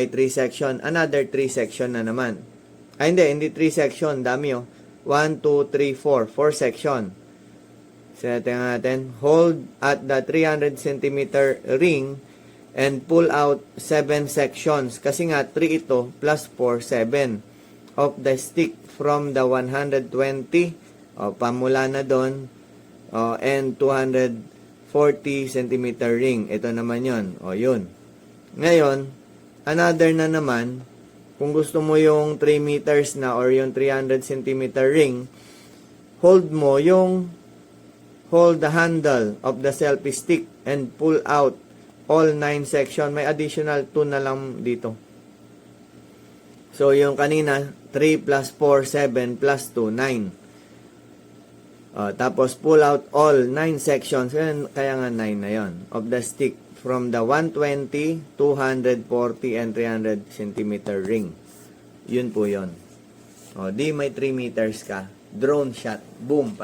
may 3 section. Another 3 section na naman. Ay, hindi 3 section. Dami oh. 1, 2, 3, 4. 4 section. So, natin. Hold at the 300 cm ring and pull out 7 sections. Kasi nga, 3 ito plus 4, 7 of the stick from the 120. O, pamula na doon. And 240 cm ring. Ito naman yon. O, yun. Ngayon, another na naman, kung gusto mo yung 3 meters na or yung 300 cm ring, hold the handle of the selfie stick and pull out all 9 section. May additional 2 na lang dito. So, yung kanina, 3 plus 4, 7 plus 2, 9. Tapos, pull out all 9 sections. Kaya nga 9 na yon of the stick from the 120, 240, and 300 cm ring. Yun po yun. Di may 3 meters ka. Drone shot. Boom.